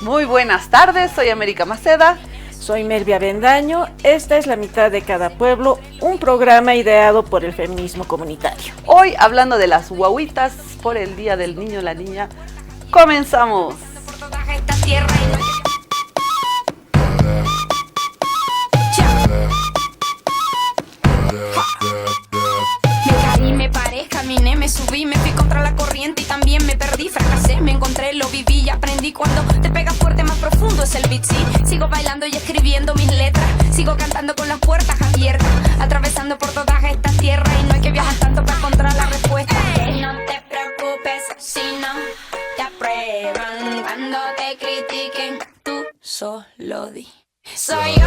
Muy buenas tardes, soy América Maceda. Soy Melvia Bendaño. Esta es La Mitad de Cada Pueblo, un programa ideado por el feminismo comunitario. Hoy hablando de las guaguitas por el Día del Niño y la Niña. ¡Comenzamos! Caminé, me subí, me fui contra la corriente y también me perdí, fracasé, me encontré, lo viví y aprendí. Cuando te pega fuerte, más profundo es el beat, sí. Sigo bailando y escribiendo mis letras, sigo cantando con las puertas abiertas, atravesando por toda esta tierra y no hay que viajar tanto para encontrar la respuesta. Y no te preocupes si no te aprueban, cuando te critiquen, tú solo di. Soy yo.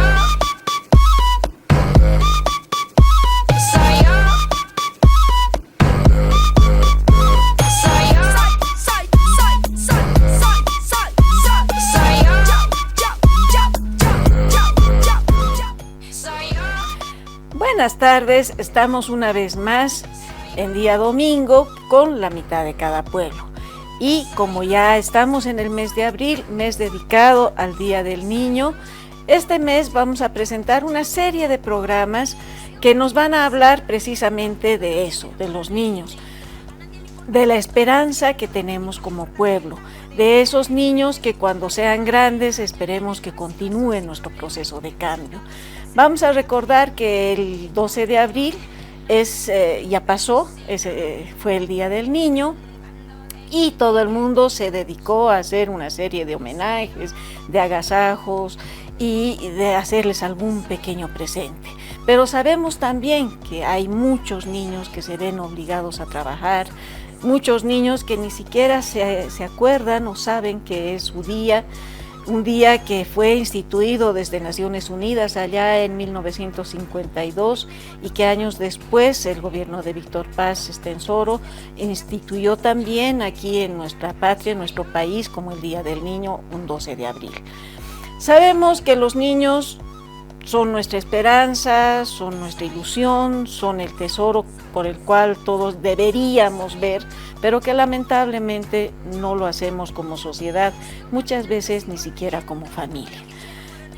Buenas tardes, estamos una vez más en día domingo con La Mitad de Cada Pueblo. Y como ya estamos en el mes de abril, mes dedicado al Día del Niño, este mes vamos a presentar una serie de programas que nos van a hablar precisamente de eso, de los niños, de la esperanza que tenemos como pueblo, de esos niños que cuando sean grandes esperemos que continúen nuestro proceso de cambio. Vamos a recordar que el 12 de abril ya pasó, fue el Día del Niño y todo el mundo se dedicó a hacer una serie de homenajes, de agasajos y de hacerles algún pequeño presente. Pero sabemos también que hay muchos niños que se ven obligados a trabajar, muchos niños que ni siquiera se acuerdan o saben que es su día, un día que fue instituido desde Naciones Unidas allá en 1952 y que años después el gobierno de Víctor Paz Estenssoro instituyó también aquí en nuestra patria, en nuestro país, como el Día del Niño, un 12 de abril. Sabemos que los niños son nuestra esperanza, son nuestra ilusión, son el tesoro por el cual todos deberíamos ver, pero que lamentablemente no lo hacemos como sociedad, muchas veces ni siquiera como familia.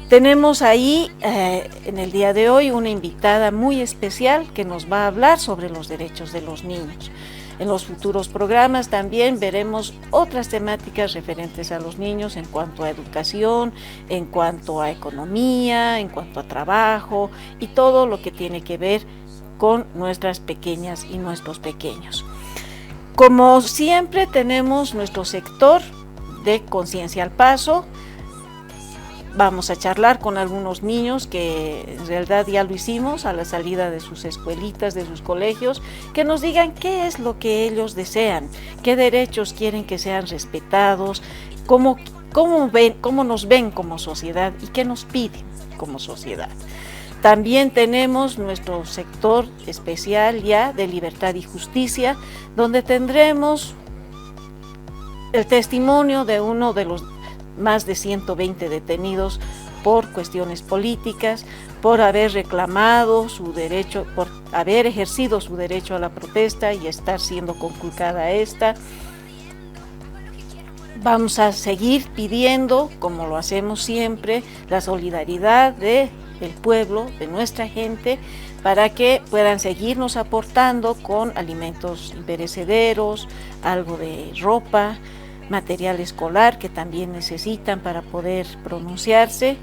Tenemos ahí en el día de hoy una invitada muy especial que nos va a hablar sobre los derechos de los niños. En los futuros programas también veremos otras temáticas referentes a los niños en cuanto a educación, en cuanto a economía, en cuanto a trabajo y todo lo que tiene que ver con nuestras pequeñas y nuestros pequeños. Como siempre tenemos nuestro sector de Conciencia al Paso. Vamos a charlar con algunos niños que en realidad ya lo hicimos a la salida de sus escuelitas, de sus colegios, que nos digan qué es lo que ellos desean, qué derechos quieren que sean respetados, cómo nos ven como sociedad y qué nos piden como sociedad. También tenemos nuestro sector especial ya de Libertad y Justicia, donde tendremos el testimonio de uno de los más de 120 detenidos por cuestiones políticas, por haber reclamado su derecho, por haber ejercido su derecho a la protesta y estar siendo conculcada esta. Vamos a seguir pidiendo, como lo hacemos siempre, la solidaridad del pueblo, de nuestra gente, para que puedan seguirnos aportando con alimentos imperecederos, algo de ropa, material escolar que también necesitan para poder pronunciarse.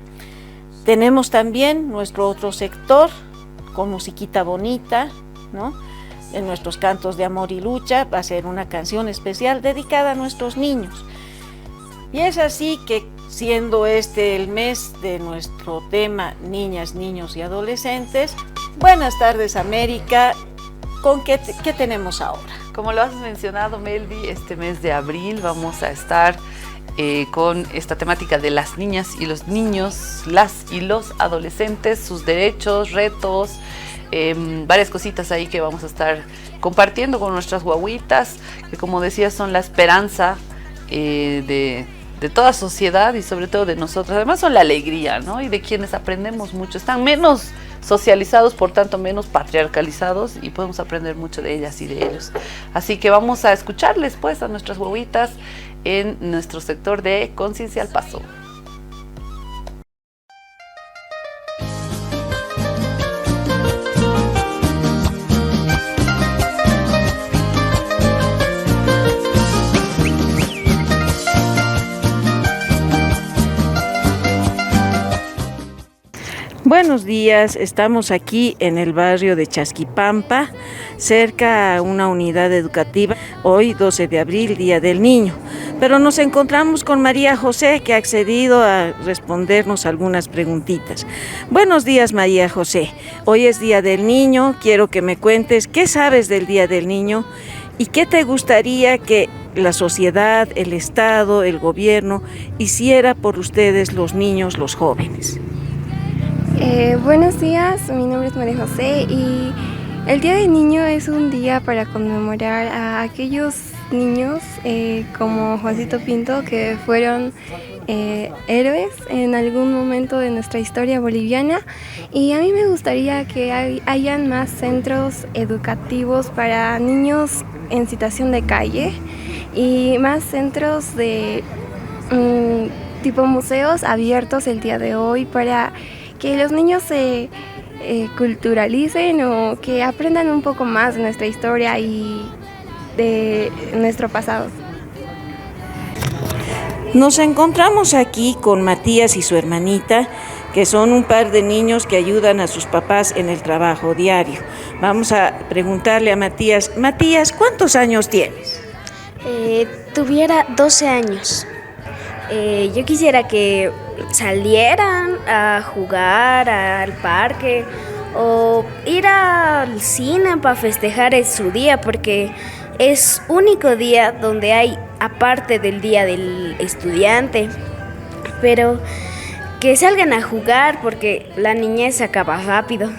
Tenemos también nuestro otro sector con musiquita bonita, ¿no? En nuestros cantos de amor y lucha va a ser una canción especial dedicada a nuestros niños. Y es así que, siendo este el mes de nuestro tema Niñas, Niños y Adolescentes, buenas tardes América, ¿con qué tenemos ahora? Como lo has mencionado, Melvi, este mes de abril vamos a estar con esta temática de las niñas y los niños, las y los adolescentes, sus derechos, retos, varias cositas ahí que vamos a estar compartiendo con nuestras guaguitas, que como decía son la esperanza de toda sociedad y sobre todo de nosotros. Además son la alegría, ¿no? Y de quienes aprendemos mucho. Están menos socializados, por tanto menos patriarcalizados, y podemos aprender mucho de ellas y de ellos. Así que vamos a escucharles pues a nuestras guaguitas en nuestro sector de Conciencia al Paso. Buenos días, estamos aquí en el barrio de Chasquipampa, cerca a una unidad educativa, hoy 12 de abril, Día del Niño. Pero nos encontramos con María José, que ha accedido a respondernos algunas preguntitas. Buenos días, María José. Hoy es Día del Niño, quiero que me cuentes qué sabes del Día del Niño y qué te gustaría que la sociedad, el Estado, el gobierno hiciera por ustedes, los niños, los jóvenes. Buenos días, mi nombre es María José y el Día del Niño es un día para conmemorar a aquellos niños como Juancito Pinto que fueron héroes en algún momento de nuestra historia boliviana, y a mí me gustaría que hayan más centros educativos para niños en situación de calle y más centros de tipo museos abiertos el día de hoy para que los niños se culturalicen o que aprendan un poco más de nuestra historia y de nuestro pasado. Nos encontramos aquí con Matías y su hermanita, que son un par de niños que ayudan a sus papás en el trabajo diario. Vamos a preguntarle a Matías. Matías, ¿cuántos años tienes? Tuviera 12 años. Yo quisiera que salieran a jugar al parque o ir al cine para festejar su día, porque es único día donde hay, aparte del día del estudiante, pero que salgan a jugar porque la niñez acaba rápido.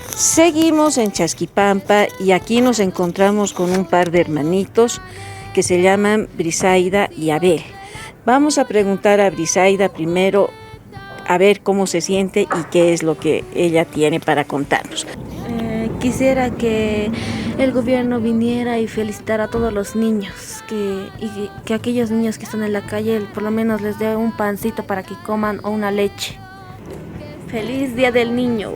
Seguimos en Chasquipampa y aquí nos encontramos con un par de hermanitos que se llaman Brisaida y Abel. Vamos a preguntar a Brisaida primero a ver cómo se siente y qué es lo que ella tiene para contarnos. Quisiera que el gobierno viniera y felicitara a todos los niños, y que aquellos niños que están en la calle por lo menos les dé un pancito para que coman o una leche. ¡Feliz Día del Niño!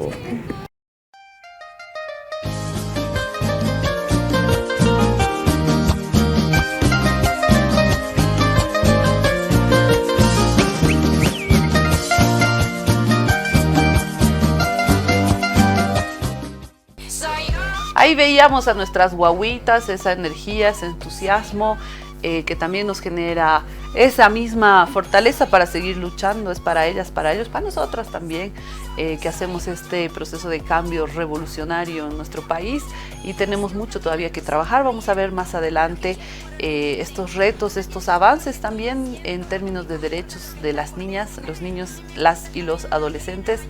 Ahí veíamos a nuestras guaguitas, esa energía, ese entusiasmo que también nos genera esa misma fortaleza para seguir luchando. Es para ellas, para ellos, para nosotras también, que hacemos este proceso de cambio revolucionario en nuestro país y tenemos mucho todavía que trabajar. Vamos a ver más adelante estos retos, estos avances también en términos de derechos de las niñas, los niños, las y los adolescentes.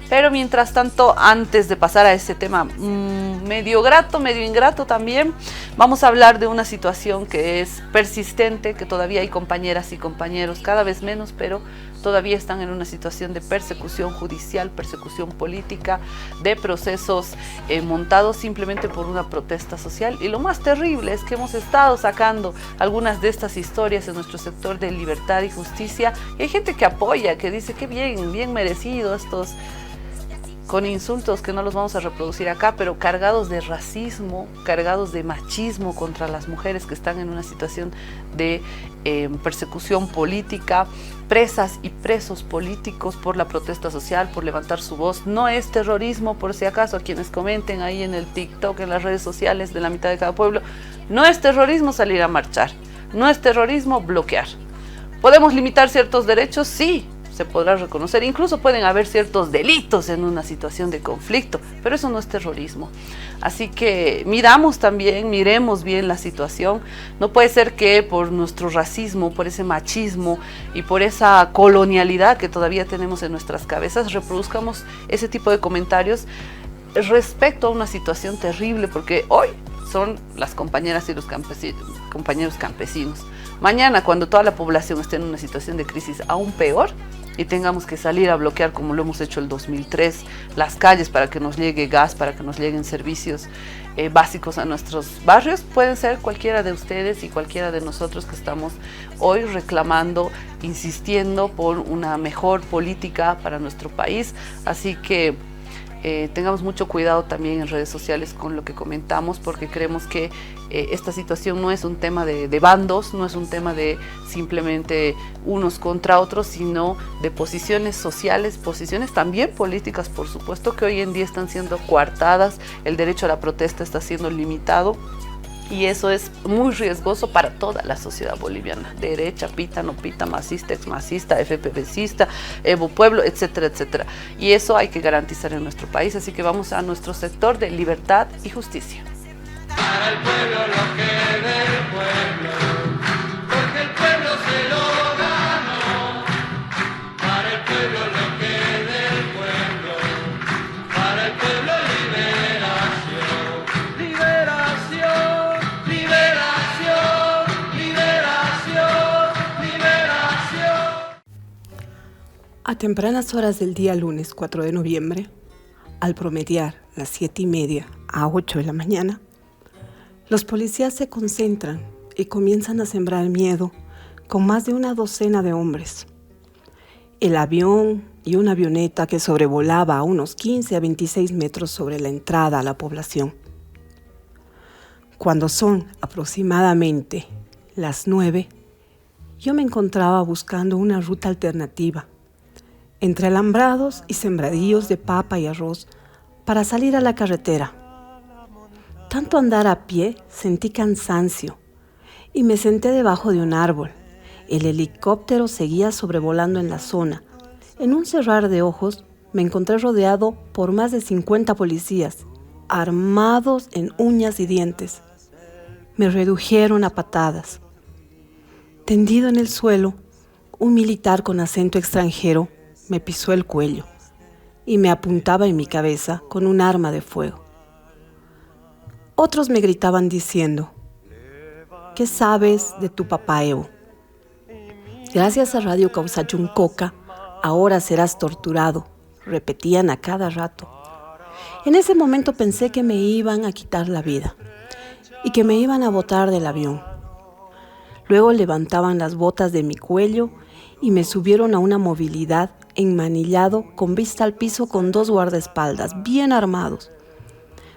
Pero mientras tanto, antes de pasar a ese tema medio grato, medio ingrato también, vamos a hablar de una situación que es persistente, que todavía hay compañeras y compañeros, cada vez menos, pero todavía están en una situación de persecución judicial, persecución política, de procesos montados simplemente por una protesta social. Y lo más terrible es que hemos estado sacando algunas de estas historias en nuestro sector de libertad y justicia, y hay gente que apoya, que dice que bien merecido estos, con insultos que no los vamos a reproducir acá, pero cargados de racismo, cargados de machismo contra las mujeres que están en una situación de persecución política, presas y presos políticos por la protesta social, por levantar su voz. No es terrorismo, por si acaso, a quienes comenten ahí en el TikTok, en las redes sociales de la mitad de cada pueblo, no es terrorismo salir a marchar, no es terrorismo bloquear. ¿Podemos limitar ciertos derechos? Sí, se podrá reconocer, incluso pueden haber ciertos delitos en una situación de conflicto, pero eso no es terrorismo. Así que miremos bien la situación. No puede ser que por nuestro racismo, por ese machismo y por esa colonialidad que todavía tenemos en nuestras cabezas, reproduzcamos ese tipo de comentarios respecto a una situación terrible, porque hoy son las compañeras y los compañeros campesinos. Mañana, cuando toda la población esté en una situación de crisis aún peor, y tengamos que salir a bloquear, como lo hemos hecho el 2003, las calles para que nos llegue gas, para que nos lleguen servicios básicos a nuestros barrios, pueden ser cualquiera de ustedes y cualquiera de nosotros que estamos hoy reclamando, insistiendo por una mejor política para nuestro país. Así que tengamos mucho cuidado también en redes sociales con lo que comentamos, porque creemos que esta situación no es un tema de bandos, no es un tema de simplemente unos contra otros, sino de posiciones sociales, posiciones también políticas, por supuesto, que hoy en día están siendo coartadas, el derecho a la protesta está siendo limitado. Y eso es muy riesgoso para toda la sociedad boliviana, derecha, pita, no pita, masista, exmasista, FPVcista, Evo Pueblo, etcétera, etcétera. Y eso hay que garantizar en nuestro país, así que vamos a nuestro sector de libertad y justicia. Para el pueblo lo que del pueblo, porque el pueblo se lo ganó. Para el pueblo lo que del pueblo, para el pueblo liberación, liberación. A tempranas horas del día lunes 4 de noviembre, al promediar las 7:30 a 8 de la mañana, los policías se concentran y comienzan a sembrar miedo con más de una docena de hombres. El avión y una avioneta que sobrevolaba a unos 15 a 26 metros sobre la entrada a la población. Cuando son aproximadamente las 9, yo me encontraba buscando una ruta alternativa entre alambrados y sembradíos de papa y arroz para salir a la carretera. Tanto andar a pie sentí cansancio y me senté debajo de un árbol. El helicóptero seguía sobrevolando en la zona. En un cerrar de ojos me encontré rodeado por más de 50 policías, armados en uñas y dientes. Me redujeron a patadas. Tendido en el suelo, un militar con acento extranjero me pisó el cuello y me apuntaba en mi cabeza con un arma de fuego. Otros me gritaban diciendo: ¿qué sabes de tu papá Evo? Gracias a Radio Causachun Coca, ahora serás torturado, repetían a cada rato. En ese momento pensé que me iban a quitar la vida y que me iban a botar del avión. Luego levantaban las botas de mi cuello y me subieron a una movilidad enmanillado con vista al piso con 2 guardaespaldas bien armados.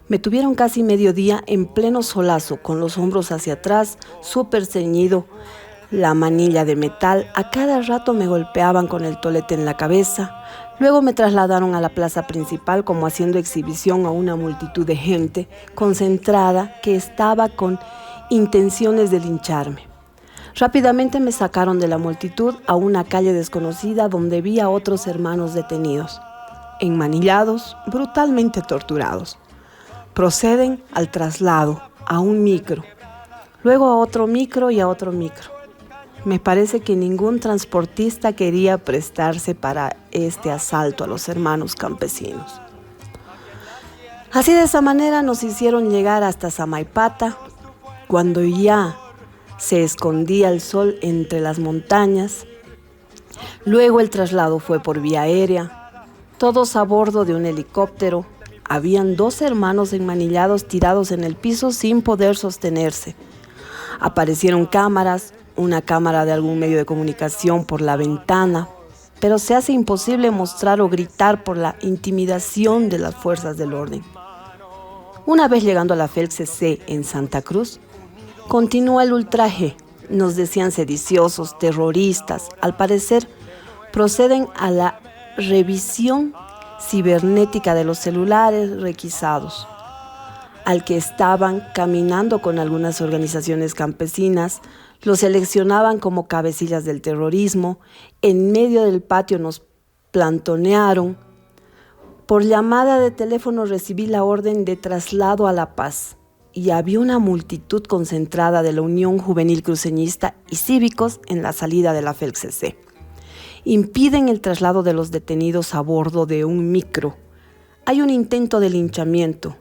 Me tuvieron casi mediodía en pleno solazo, con los hombros hacia atrás, súper ceñido, la manilla de metal. A cada rato me golpeaban con el tolete en la cabeza. Luego me trasladaron a la plaza principal como haciendo exhibición a una multitud de gente concentrada que estaba con intenciones de lincharme. Rápidamente me sacaron de la multitud a una calle desconocida donde vi a otros hermanos detenidos, enmanillados, brutalmente torturados. Proceden al traslado a un micro, luego a otro micro y a otro micro. Me parece que ningún transportista quería prestarse para este asalto a los hermanos campesinos. Así, de esa manera nos hicieron llegar hasta Samaipata. Cuando ya se escondía el sol entre las montañas, luego el traslado fue por vía aérea, todos a bordo de un helicóptero. Habían 2 hermanos enmanillados tirados en el piso sin poder sostenerse. Aparecieron cámaras, una cámara de algún medio de comunicación por la ventana, pero se hace imposible mostrar o gritar por la intimidación de las fuerzas del orden. Una vez llegando a la FELCC en Santa Cruz, continúa el ultraje. Nos decían sediciosos, terroristas. Al parecer, proceden a la revisión cibernética de los celulares requisados, al que estaban caminando con algunas organizaciones campesinas. Los seleccionaban como cabecillas del terrorismo. En medio del patio nos plantonearon. Por llamada de teléfono recibí la orden de traslado a La Paz y había una multitud concentrada de la Unión Juvenil Cruceñista y cívicos en la salida de la FELCC. Impiden el traslado de los detenidos a bordo de un micro. Hay un intento de linchamiento.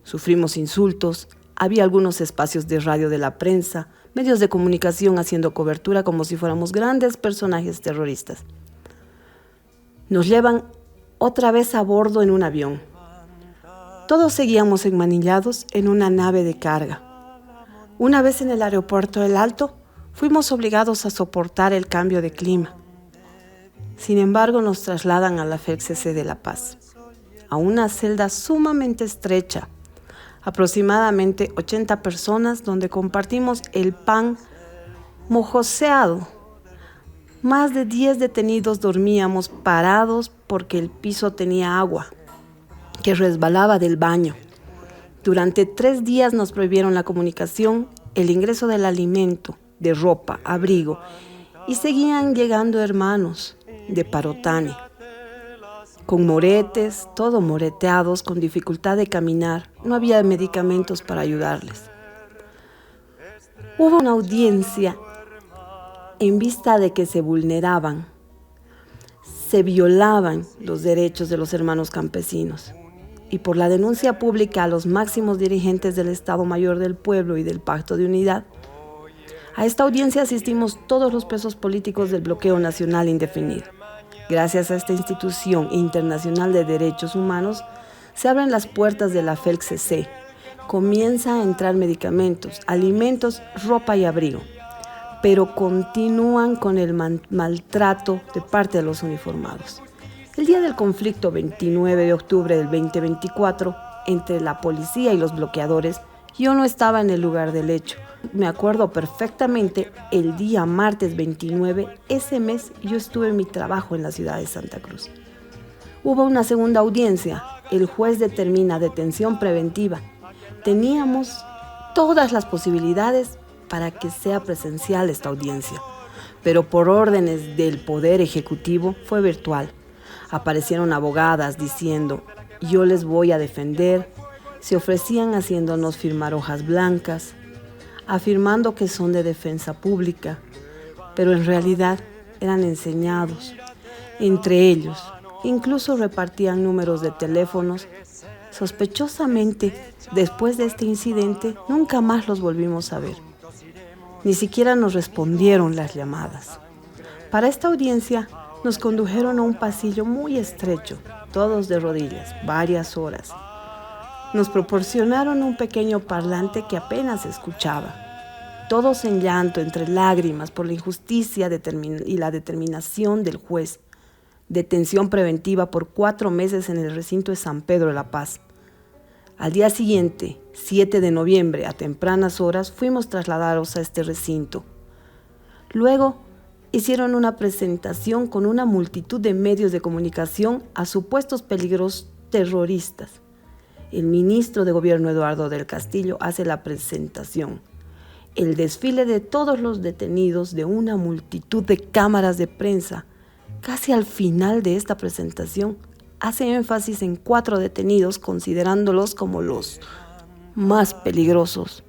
Sufrimos insultos. Había algunos espacios de radio de la prensa, medios de comunicación haciendo cobertura como si fuéramos grandes personajes terroristas. Nos llevan otra vez a bordo en un avión. Todos seguíamos enmanillados en una nave de carga. Una vez en el aeropuerto del Alto, fuimos obligados a soportar el cambio de clima. Sin embargo, nos trasladan a la FELCC de La Paz, a una celda sumamente estrecha, aproximadamente 80 personas, donde compartimos el pan mojoseado. Más de 10 detenidos dormíamos parados porque el piso tenía agua que resbalaba del baño. Durante 3 días nos prohibieron la comunicación, el ingreso del alimento, de ropa, abrigo, y seguían llegando hermanos de Parotani, con moretes, todo moreteados, con dificultad de caminar. No había medicamentos para ayudarles. Hubo una audiencia en vista de que se vulneraban, se violaban los derechos de los hermanos campesinos, y por la denuncia pública a los máximos dirigentes del Estado Mayor del Pueblo y del Pacto de Unidad. A esta audiencia asistimos todos los presos políticos del bloqueo nacional indefinido. Gracias a esta institución internacional de derechos humanos, se abren las puertas de la FELCC. Comienza a entrar medicamentos, alimentos, ropa y abrigo, pero continúan con el maltrato de parte de los uniformados. El día del conflicto 29 de octubre del 2024, entre la policía y los bloqueadores, yo no estaba en el lugar del hecho. Me acuerdo perfectamente, el día martes 29, ese mes yo estuve en mi trabajo en la ciudad de Santa Cruz. Hubo una segunda audiencia, el juez determina detención preventiva. Teníamos todas las posibilidades para que sea presencial esta audiencia, pero por órdenes del Poder Ejecutivo fue virtual. Aparecieron abogadas diciendo, yo les voy a defender, se ofrecían haciéndonos firmar hojas blancas, afirmando que son de defensa pública, pero en realidad eran enseñados. Entre ellos, incluso repartían números de teléfonos. Sospechosamente, después de este incidente, nunca más los volvimos a ver. Ni siquiera nos respondieron las llamadas. Para esta audiencia, nos condujeron a un pasillo muy estrecho, todos de rodillas, varias horas. Nos proporcionaron un pequeño parlante que apenas se escuchaba. Todos en llanto, entre lágrimas, por la injusticia y la determinación del juez. Detención preventiva por 4 meses en el recinto de San Pedro de La Paz. Al día siguiente, 7 de noviembre, a tempranas horas, fuimos trasladados a este recinto. Luego, hicieron una presentación con una multitud de medios de comunicación a supuestos peligros terroristas. El ministro de Gobierno Eduardo del Castillo hace la presentación. El desfile de todos los detenidos de una multitud de cámaras de prensa. Casi al final de esta presentación, hace énfasis en 4 detenidos, considerándolos como los más peligrosos,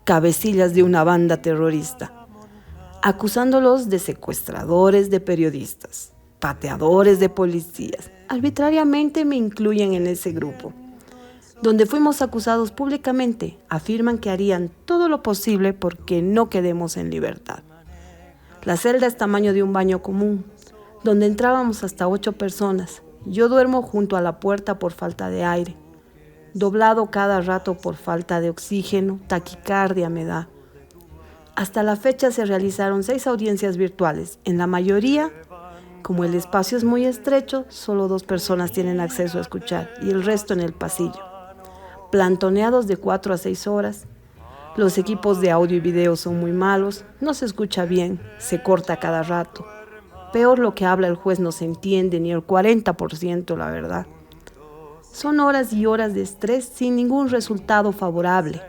cabecillas de una banda terrorista, acusándolos de secuestradores de periodistas, pateadores de policías. Arbitrariamente me incluyen en ese grupo. Donde fuimos acusados públicamente, afirman que harían todo lo posible porque no quedemos en libertad. La celda es tamaño de un baño común, donde entrábamos hasta 8 personas. Yo duermo junto a la puerta por falta de aire, doblado cada rato por falta de oxígeno, taquicardia me da. Hasta la fecha se realizaron 6 audiencias virtuales. En la mayoría, como el espacio es muy estrecho, solo 2 personas tienen acceso a escuchar y el resto en el pasillo. Plantoneados de 4 a 6 horas. Los equipos de audio y video son muy malos, no se escucha bien, se corta cada rato. Peor lo que habla el juez no se entiende ni el 40%, la verdad. Son horas y horas de estrés sin ningún resultado favorable.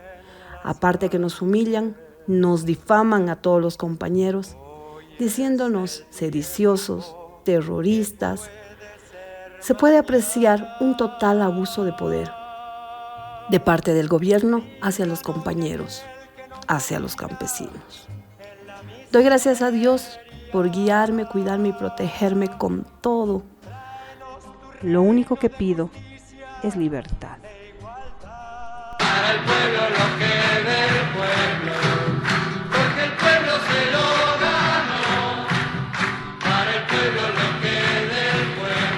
Aparte que nos humillan, nos difaman a todos los compañeros, diciéndonos sediciosos, terroristas. Se puede apreciar un total abuso de poder de parte del gobierno hacia los compañeros, hacia los campesinos. Doy gracias a Dios por guiarme, cuidarme y protegerme con todo. Lo único que pido es libertad. Para el pueblo lo que del pueblo, porque el pueblo se lo ganó. Para el pueblo lo que del pueblo.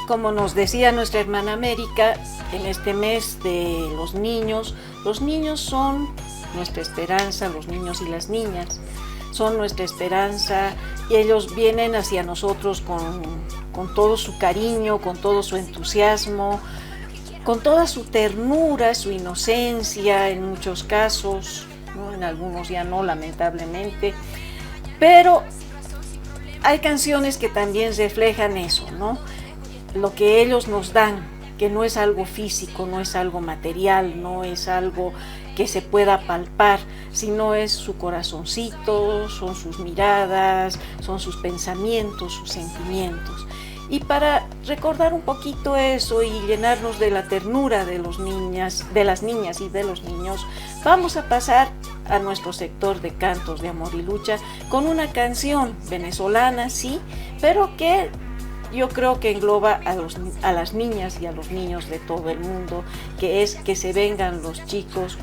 como nos decía nuestra hermana América, en este mes de los niños son nuestra esperanza, los niños y las niñas son nuestra esperanza, y ellos vienen hacia nosotros con todo su cariño, con todo su entusiasmo, con toda su ternura, su inocencia en muchos casos, ¿no? En algunos ya no, lamentablemente, pero hay canciones que también reflejan eso, ¿no? Lo que ellos nos dan, que no es algo físico, no es algo material, no es algo que se pueda palpar, sino es su corazoncito, son sus miradas, son sus pensamientos, sus sentimientos. Y para recordar un poquito eso y llenarnos de la ternura de las niñas y de los niños, vamos a pasar a nuestro sector de cantos de amor y lucha con una canción venezolana, sí, pero que yo creo que engloba a las niñas y a los niños de todo el mundo, que es Que se vengan los chicos.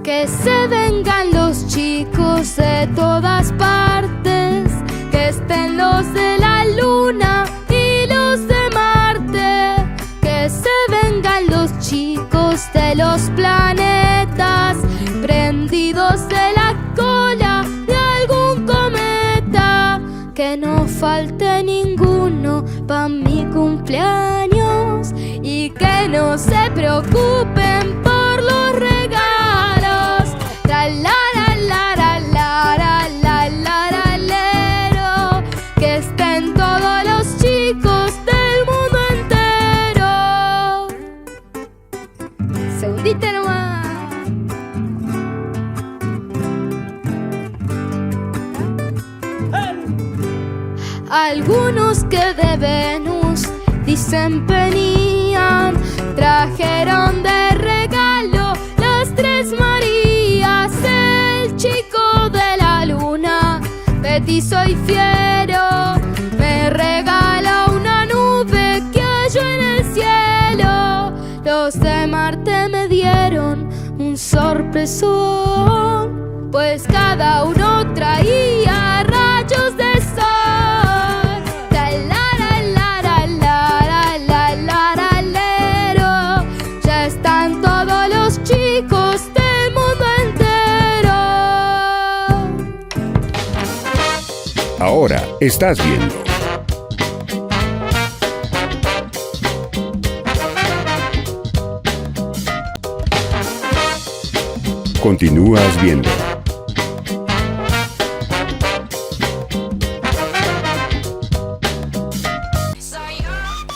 Que se vengan los chicos de todas partes, que estén los de la luna y los de Marte, que se vengan los chicos de los planetas, prendidos de la cola de algún cometa, que no falte ninguno pa' mi cumpleaños y que no se preocupen por los regalos. La la la la la la la la la lero, que estén todos los chicos del mundo entero. Segundita nomás. Algunos que de Venus dicen venían, trajeron de regalo las tres Marías. El chico de la luna, petizo y fiero, me regaló una nube que halló en el cielo. Los de Marte me dieron un sorpresón, pues cada uno traía rayos de sol. Ya están todos los chicos del mundo entero. Ahora estás viendo. Continúas viendo.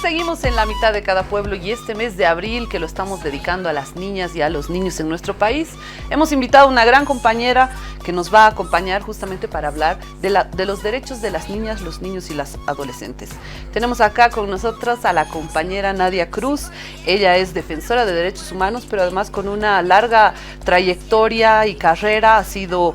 Seguimos en la mitad de cada pueblo y este mes de abril, que lo estamos dedicando a las niñas y a los niños en nuestro país, hemos invitado a una gran compañera que nos va a acompañar justamente para hablar de los derechos de las niñas, los niños y las adolescentes. Tenemos acá con nosotras a la compañera Nadia Cruz. Ella es defensora de derechos humanos, pero además con una larga trayectoria y carrera. Ha sido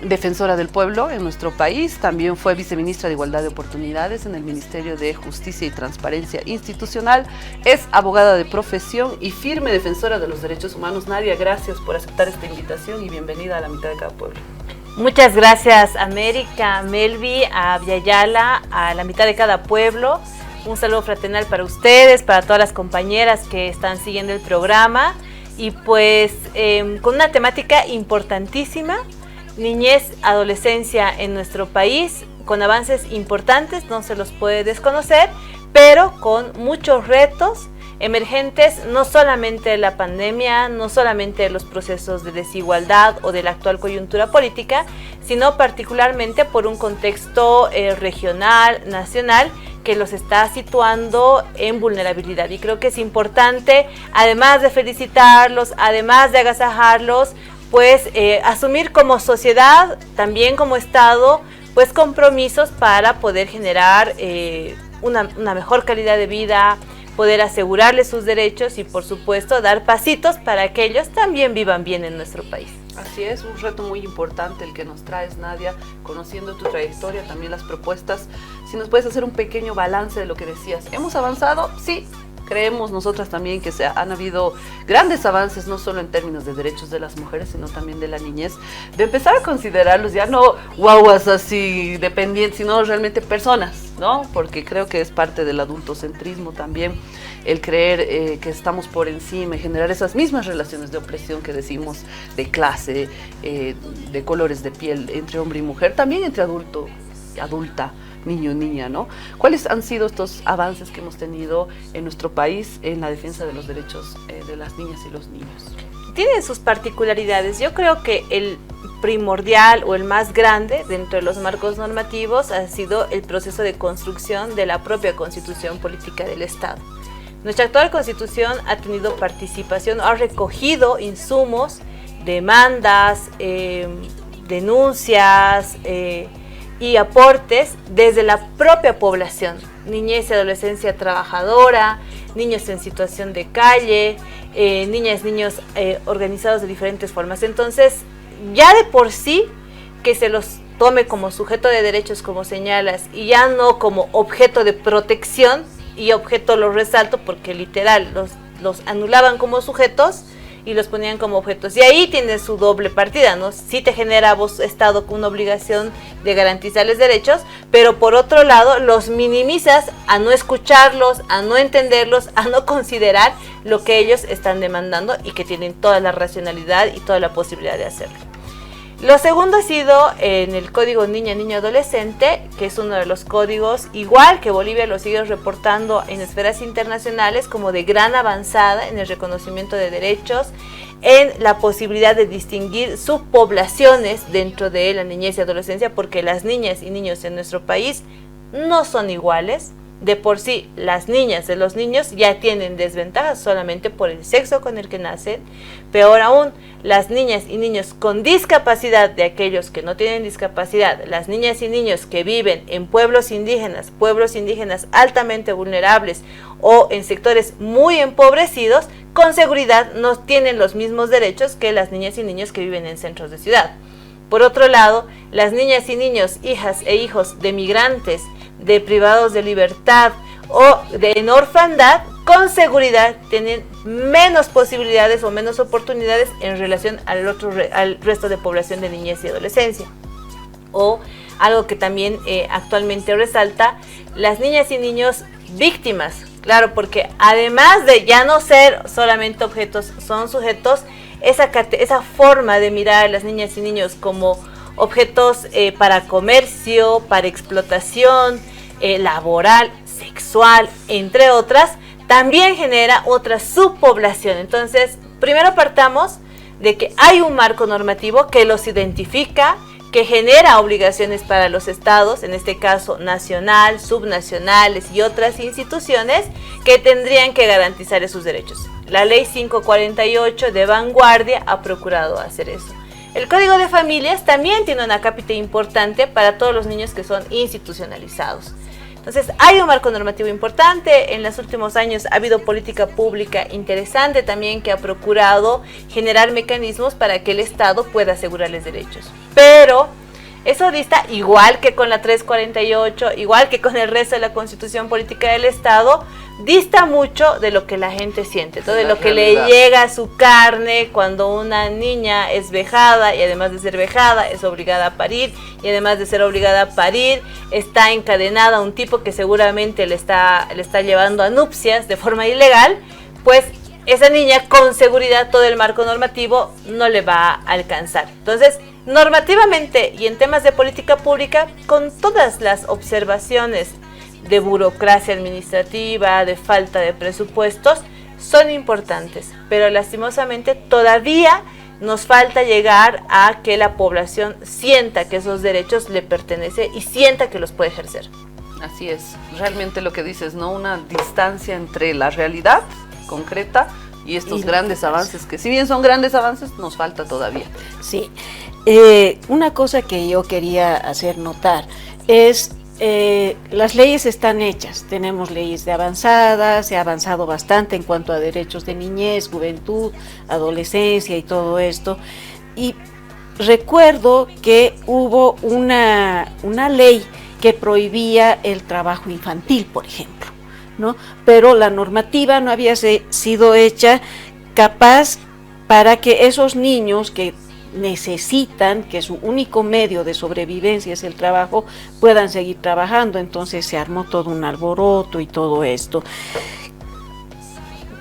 defensora del pueblo en nuestro país, también fue viceministra de Igualdad de Oportunidades en el Ministerio de Justicia y Transparencia Institucional, es abogada de profesión y firme defensora de los derechos humanos. Nadia, gracias por aceptar esta invitación y bienvenida a la mitad de cada pueblo. Muchas gracias, América, Melvi, a Viayala, a la mitad de cada pueblo. Un saludo fraternal para ustedes, para todas las compañeras que están siguiendo el programa, y pues con una temática importantísima: niñez, adolescencia en nuestro país, con avances importantes, no se los puede desconocer, pero con muchos retos emergentes no solamente de la pandemia, no solamente de los procesos de desigualdad o de la actual coyuntura política, sino particularmente por un contexto regional, nacional, que los está situando en vulnerabilidad. Y creo que es importante, además de felicitarlos, además de agasajarlos, pues asumir como sociedad, también como Estado, pues compromisos para poder generar una mejor calidad de vida, poder asegurarles sus derechos y por supuesto dar pasitos para que ellos también vivan bien en nuestro país. Así es, un reto muy importante el que nos traes, Nadia, conociendo tu trayectoria, también las propuestas. Si nos puedes hacer un pequeño balance de lo que decías. ¿Hemos avanzado? Sí. Creemos nosotras también que han habido grandes avances, no solo en términos de derechos de las mujeres, sino también de la niñez, de empezar a considerarlos ya no guaguas así dependientes, sino realmente personas, ¿no? Porque creo que es parte del adultocentrismo también, el creer que estamos por encima y generar esas mismas relaciones de opresión que decimos, de clase, de colores de piel entre hombre y mujer, también entre adulta, niño, niña, ¿no? ¿Cuáles han sido estos avances que hemos tenido en nuestro país en la defensa de los derechos de las niñas y los niños? Tienen sus particularidades. Yo creo que el primordial o el más grande dentro de los marcos normativos ha sido el proceso de construcción de la propia Constitución Política del Estado. Nuestra actual Constitución ha tenido participación, ha recogido insumos, demandas, denuncias, y aportes desde la propia población, niñez y adolescencia trabajadora, niños en situación de calle, niñas, niños organizados de diferentes formas. Entonces, ya de por sí, que se los tome como sujeto de derechos, como señalas, y ya no como objeto de protección, y objeto lo resalto porque literal los anulaban como sujetos, y los ponían como objetos. Y ahí tiene su doble partida, ¿no? Sí te genera a vos, Estado, con una obligación de garantizarles derechos, pero por otro lado los minimizas a no escucharlos, a no entenderlos, a no considerar lo que ellos están demandando y que tienen toda la racionalidad y toda la posibilidad de hacerlo. Lo segundo ha sido en el Código Niña, Niño, Adolescente, que es uno de los códigos, igual que Bolivia lo sigue reportando en esferas internacionales, como de gran avanzada en el reconocimiento de derechos, en la posibilidad de distinguir subpoblaciones dentro de la niñez y adolescencia, porque las niñas y niños en nuestro país no son iguales. De por sí, las niñas de los niños ya tienen desventajas solamente por el sexo con el que nacen. Peor aún, las niñas y niños con discapacidad de aquellos que no tienen discapacidad, las niñas y niños que viven en pueblos indígenas altamente vulnerables o en sectores muy empobrecidos, con seguridad no tienen los mismos derechos que las niñas y niños que viven en centros de ciudad. Por otro lado, las niñas y niños, hijas e hijos de migrantes, de privados de libertad o en orfandad, con seguridad tienen menos posibilidades o menos oportunidades en relación al resto de población de niñez y adolescencia. O algo que también actualmente resalta, las niñas y niños víctimas, claro, porque además de ya no ser solamente objetos, son sujetos. Esa forma de mirar a las niñas y niños como objetos para comercio, para explotación, laboral, sexual, entre otras, también genera otra subpoblación. Entonces, primero partamos de que hay un marco normativo que los identifica, que genera obligaciones para los estados, en este caso nacional, subnacionales y otras instituciones que tendrían que garantizar esos derechos. La ley 548 de vanguardia ha procurado hacer eso. El Código de Familias también tiene una cápita importante para todos los niños que son institucionalizados. Entonces, hay un marco normativo importante. En los últimos años ha habido política pública interesante también que ha procurado generar mecanismos para que el Estado pueda asegurarles derechos. Pero eso dista, igual que con la 348, igual que con el resto de la Constitución Política del Estado, dista mucho de lo que la gente siente, ¿no? De lo que le llega a su carne cuando una niña es vejada, y además de ser vejada es obligada a parir, y además de ser obligada a parir está encadenada a un tipo que seguramente le está llevando a nupcias de forma ilegal. Pues esa niña, con seguridad, todo el marco normativo no le va a alcanzar. Entonces, normativamente y en temas de política pública, con todas las observaciones de burocracia administrativa, de falta de presupuestos, son importantes, pero lastimosamente todavía nos falta llegar a que la población sienta que esos derechos le pertenecen y sienta que los puede ejercer. Así es, realmente lo que dices, ¿no? Una distancia entre la realidad concreta y estos grandes avances, que si bien son grandes avances, nos falta todavía. Sí, una cosa que yo quería hacer notar es las leyes están hechas, tenemos leyes de avanzada, se ha avanzado bastante en cuanto a derechos de niñez, juventud, adolescencia y todo esto, y recuerdo que hubo una ley que prohibía el trabajo infantil, por ejemplo, ¿no? Pero la normativa no había sido hecha capaz para que esos niños que necesitan, que su único medio de sobrevivencia es el trabajo, puedan seguir trabajando. Entonces se armó todo un alboroto y todo esto.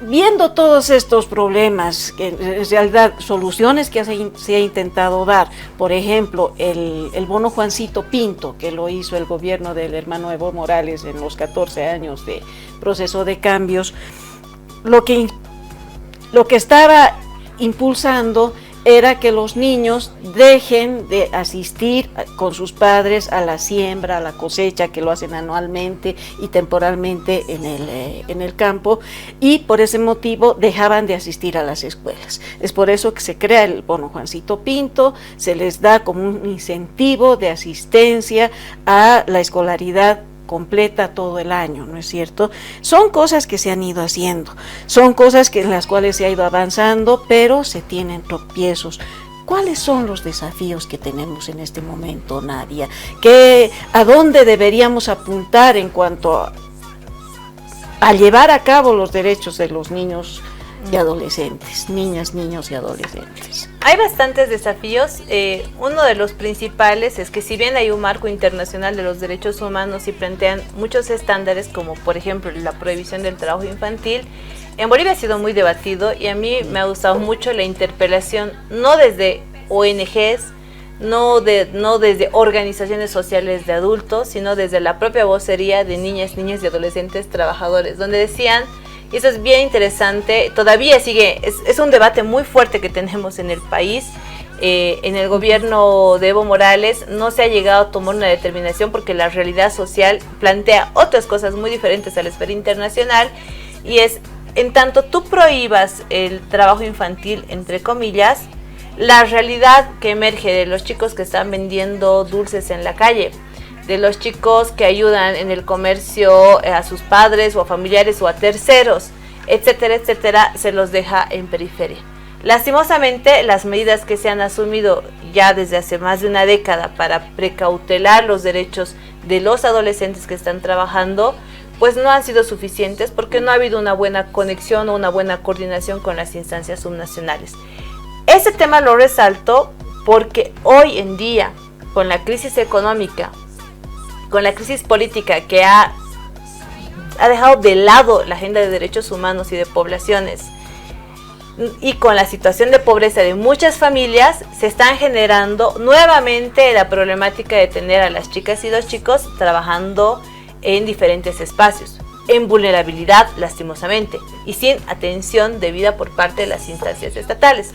Viendo todos estos problemas, que en realidad soluciones que se ha intentado dar, por ejemplo, el bono Juancito Pinto, que lo hizo el gobierno del hermano Evo Morales en los 14 años de proceso de cambios, lo que estaba impulsando era que los niños dejen de asistir con sus padres a la siembra, a la cosecha, que lo hacen anualmente y temporalmente en el campo, y por ese motivo dejaban de asistir a las escuelas. Es por eso que se crea el bono Juancito Pinto, se les da como un incentivo de asistencia a la escolaridad completa todo el año, ¿no es cierto? Son cosas que se han ido haciendo, son cosas en las cuales se ha ido avanzando, pero se tienen tropiezos. ¿Cuáles son los desafíos que tenemos en este momento, Nadia? ¿A dónde deberíamos apuntar en cuanto a llevar a cabo los derechos de los niños y adolescentes, niñas, niños y adolescentes? Hay bastantes desafíos. Uno de los principales es que si bien hay un marco internacional de los derechos humanos y plantean muchos estándares, como por ejemplo la prohibición del trabajo infantil, en Bolivia ha sido muy debatido, y a mí me ha gustado mucho la interpelación, no desde ONGs, no desde organizaciones sociales de adultos, sino desde la propia vocería de niñas, niños y adolescentes trabajadores, donde decían, y eso es bien interesante, todavía sigue, es un debate muy fuerte que tenemos en el país. En el gobierno de Evo Morales no se ha llegado a tomar una determinación porque la realidad social plantea otras cosas muy diferentes a la esfera internacional, y es, en tanto tú prohíbas el trabajo infantil, entre comillas, la realidad que emerge de los chicos que están vendiendo dulces en la calle, de los chicos que ayudan en el comercio a sus padres o a familiares o a terceros, etcétera, etcétera, se los deja en periferia. Lastimosamente, las medidas que se han asumido ya desde hace más de una década para precautelar los derechos de los adolescentes que están trabajando, pues no han sido suficientes porque no ha habido una buena conexión o una buena coordinación con las instancias subnacionales. Este tema lo resalto porque hoy en día, con la crisis económica, con la crisis política que ha dejado de lado la agenda de derechos humanos y de poblaciones, y con la situación de pobreza de muchas familias, se están generando nuevamente la problemática de tener a las chicas y los chicos trabajando en diferentes espacios, en vulnerabilidad lastimosamente, y sin atención debida por parte de las instancias estatales.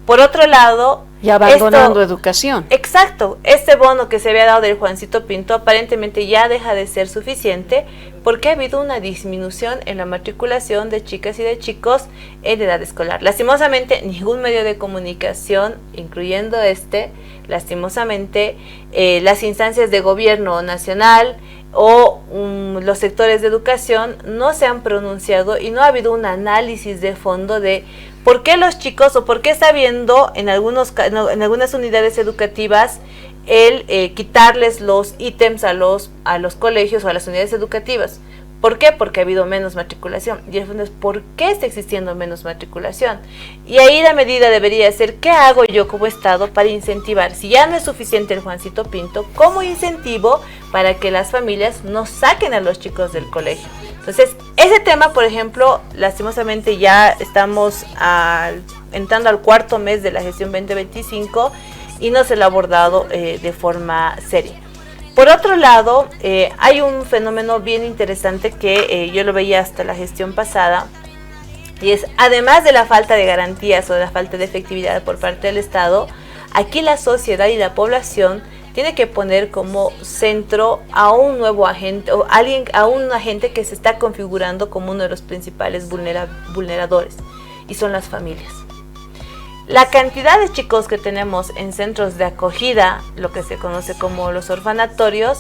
Por otro lado, y abandonando educación. Exacto, este bono que se había dado del Juancito Pinto aparentemente ya deja de ser suficiente porque ha habido una disminución en la matriculación de chicas y de chicos en edad escolar. Lastimosamente, ningún medio de comunicación, incluyendo lastimosamente, las instancias de gobierno nacional o los sectores de educación no se han pronunciado y no ha habido un análisis de fondo de por qué los chicos o por qué está habiendo en algunas unidades educativas el quitarles los ítems a los colegios o a las unidades educativas. ¿Por qué? Porque ha habido menos matriculación. Y el fondo es, ¿por qué está existiendo menos matriculación? Y ahí la medida debería ser, ¿qué hago yo como Estado para incentivar? Si ya no es suficiente el Juancito Pinto, ¿cómo incentivo para que las familias no saquen a los chicos del colegio? Entonces, ese tema, por ejemplo, lastimosamente ya estamos entrando al cuarto mes de la gestión 2025 y no se lo ha abordado de forma seria. Por otro lado, hay un fenómeno bien interesante que yo lo veía hasta la gestión pasada, y es, además de la falta de garantías o de la falta de efectividad por parte del Estado, aquí la sociedad y la población tiene que poner como centro a un nuevo agente, o a un agente que se está configurando como uno de los principales vulneradores, y son las familias. La cantidad de chicos que tenemos en centros de acogida, lo que se conoce como los orfanatorios,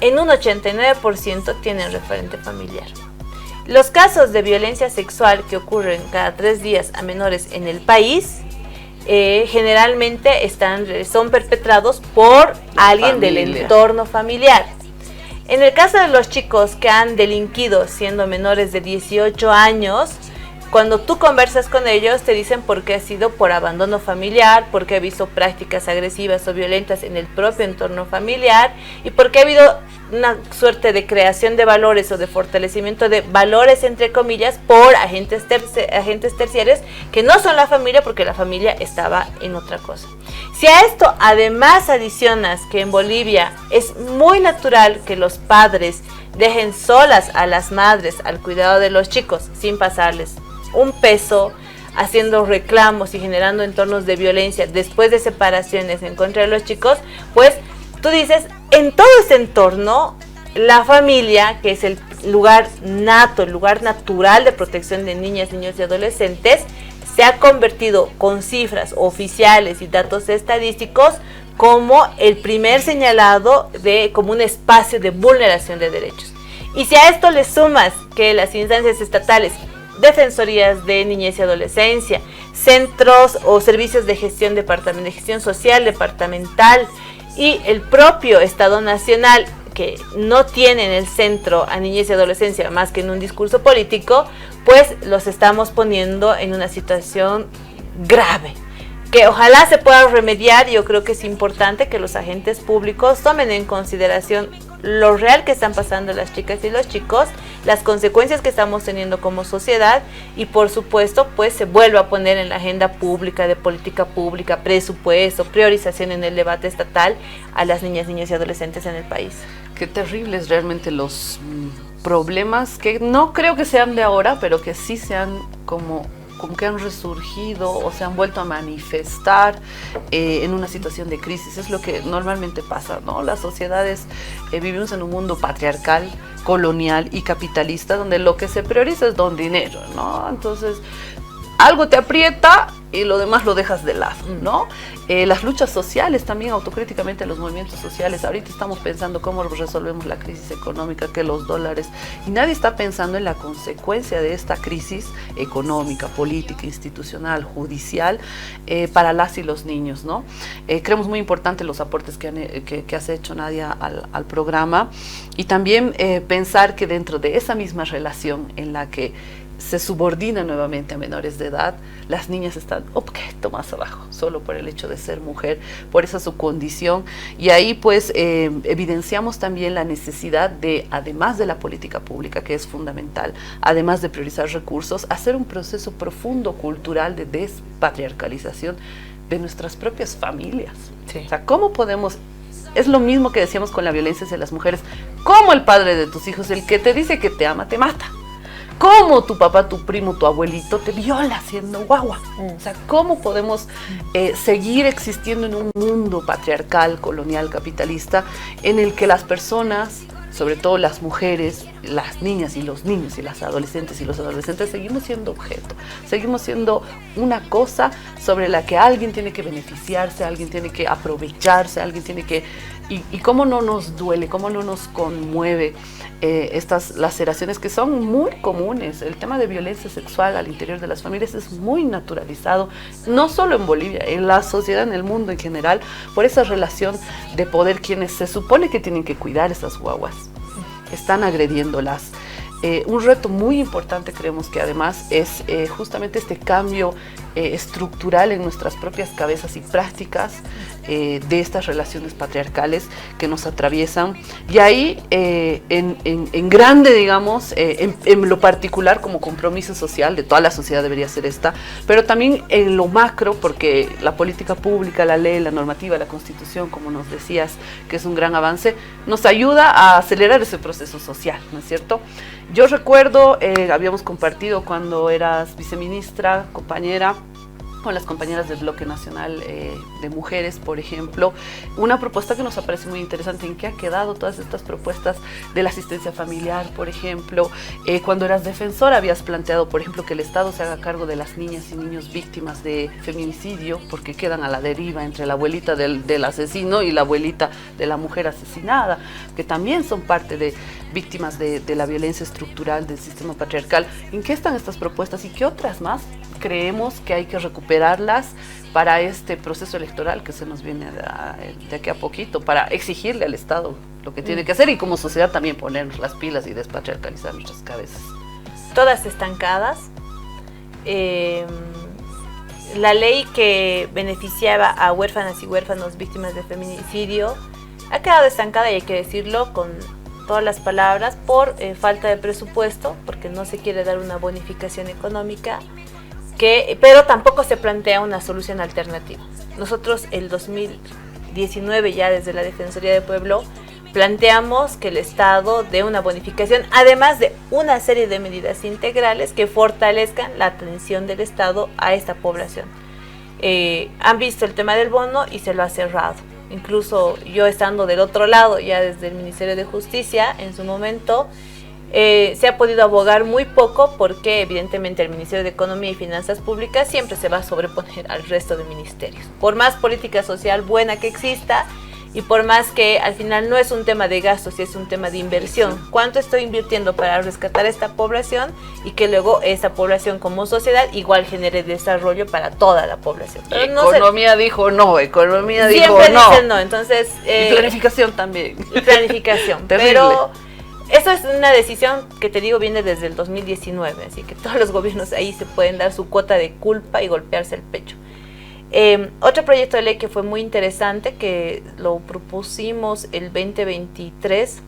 en un 89% tienen referente familiar. Los casos de violencia sexual que ocurren cada 3 días a menores en el país, generalmente son perpetrados por alguien del entorno familiar. En el caso de los chicos que han delinquido siendo menores de 18 años, cuando tú conversas con ellos te dicen por qué ha sido por abandono familiar, porque ha visto prácticas agresivas o violentas en el propio entorno familiar y porque ha habido una suerte de creación de valores o de fortalecimiento de valores entre comillas por agentes terciarios que no son la familia, porque la familia estaba en otra cosa. Si a esto además adicionas que en Bolivia es muy natural que los padres dejen solas a las madres al cuidado de los chicos sin pasarles un peso, haciendo reclamos y generando entornos de violencia después de separaciones en contra de los chicos, pues tú dices, en todo ese entorno, la familia, que es el lugar nato, el lugar natural de protección de niñas, niños y adolescentes, se ha convertido con cifras oficiales y datos estadísticos como el primer señalado como un espacio de vulneración de derechos. Y si a esto le sumas que las instancias estatales, defensorías de niñez y adolescencia, centros o servicios de gestión social departamental y el propio Estado Nacional, que no tienen el centro a niñez y adolescencia más que en un discurso político, pues los estamos poniendo en una situación grave, que ojalá se pueda remediar. Yo creo que es importante que los agentes públicos tomen en consideración lo real que están pasando las chicas y los chicos, las consecuencias que estamos teniendo como sociedad y por supuesto pues se vuelva a poner en la agenda pública, de política pública, presupuesto, priorización en el debate estatal a las niñas, niños y adolescentes en el país. Qué terribles realmente los problemas que no creo que sean de ahora, pero que sí sean como que han resurgido o se han vuelto a manifestar en una situación de crisis. Es lo que normalmente pasa, ¿no? Las sociedades vivimos en un mundo patriarcal, colonial y capitalista, donde lo que se prioriza es don dinero, ¿no? Entonces, algo te aprieta y lo demás lo dejas de lado, ¿no? Las luchas sociales también, autocríticamente los movimientos sociales. Ahorita estamos pensando cómo resolvemos la crisis económica, que los dólares, y nadie está pensando en la consecuencia de esta crisis económica, política, institucional, judicial, para las y los niños, ¿no? Creemos muy importante los aportes que has hecho, Nadia, al programa, y también pensar que dentro de esa misma relación en la que se subordina nuevamente a menores de edad, las niñas están un poquito más abajo, solo por el hecho de ser mujer, por esa su condición, y ahí pues evidenciamos también la necesidad de, además de la política pública, que es fundamental, además de priorizar recursos, hacer un proceso profundo cultural de despatriarcalización de nuestras propias familias. Sí. O sea, ¿cómo podemos? Es lo mismo que decíamos con la violencia hacia las mujeres. ¿Cómo el padre de tus hijos, el que te dice que te ama, te mata? ¿Cómo tu papá, tu primo, tu abuelito te viola siendo guagua? O sea, ¿cómo podemos seguir existiendo en un mundo patriarcal, colonial, capitalista, en el que las personas, sobre todo las mujeres, las niñas y los niños y las adolescentes y los adolescentes, seguimos siendo objeto, seguimos siendo una cosa sobre la que alguien tiene que beneficiarse, alguien tiene que aprovecharse, alguien tiene que... Y cómo no nos duele, cómo no nos conmueve estas laceraciones que son muy comunes. El tema de violencia sexual al interior de las familias es muy naturalizado, no solo en Bolivia, en la sociedad, en el mundo en general, por esa relación de poder. Quienes se supone que tienen que cuidar esas guaguas están agrediéndolas. Un reto muy importante, creemos que además es justamente este cambio estructural en nuestras propias cabezas y prácticas, de estas relaciones patriarcales que nos atraviesan. Y ahí, en grande, digamos, en lo particular como compromiso social, de toda la sociedad debería ser esta, pero también en lo macro, porque la política pública, la ley, la normativa, la constitución, como nos decías, que es un gran avance, nos ayuda a acelerar ese proceso social, ¿no es cierto? Yo recuerdo, habíamos compartido cuando eras viceministra, compañera, con las compañeras del Bloque Nacional de Mujeres, por ejemplo, una propuesta que nos parece muy interesante. ¿En qué ha quedado todas estas propuestas de la asistencia familiar, por ejemplo? Cuando eras defensora habías planteado, por ejemplo, que el Estado se haga cargo de las niñas y niños víctimas de feminicidio, porque quedan a la deriva entre la abuelita del asesino y la abuelita de la mujer asesinada, que también son parte de víctimas de la violencia estructural del sistema patriarcal. ¿En qué están estas propuestas y qué otras más creemos que hay que recuperarlas para este proceso electoral que se nos viene de aquí a poquito, para exigirle al Estado lo que tiene que hacer y como sociedad también ponernos las pilas y despatriarcalizar nuestras cabezas? Todas estancadas. La ley que beneficiaba a huérfanas y huérfanos víctimas de feminicidio ha quedado estancada, y hay que decirlo con todas las palabras, por falta de presupuesto, porque no se quiere dar una bonificación económica, pero tampoco se plantea una solución alternativa. Nosotros el 2019, ya desde la Defensoría del Pueblo, planteamos que el Estado dé una bonificación, además de una serie de medidas integrales que fortalezcan la atención del Estado a esta población. Han visto el tema del bono y se lo ha cerrado. Incluso yo, estando del otro lado, ya desde el Ministerio de Justicia, en su momento, se ha podido abogar muy poco, porque evidentemente el Ministerio de Economía y Finanzas Públicas siempre se va a sobreponer al resto de ministerios. Por más política social buena que exista, y por más que al final no es un tema de gastos, es un tema de inversión. ¿Cuánto estoy invirtiendo para rescatar a esta población y que luego esa población como sociedad igual genere desarrollo para toda la población? Pero no economía dijo no, economía dijo siempre no. Dicen no, entonces... y planificación también. Y planificación, pero... Eso es una decisión que, te digo, viene desde el 2019, así que todos los gobiernos ahí se pueden dar su cuota de culpa y golpearse el pecho. Otro proyecto de ley que fue muy interesante, que lo propusimos el 2023,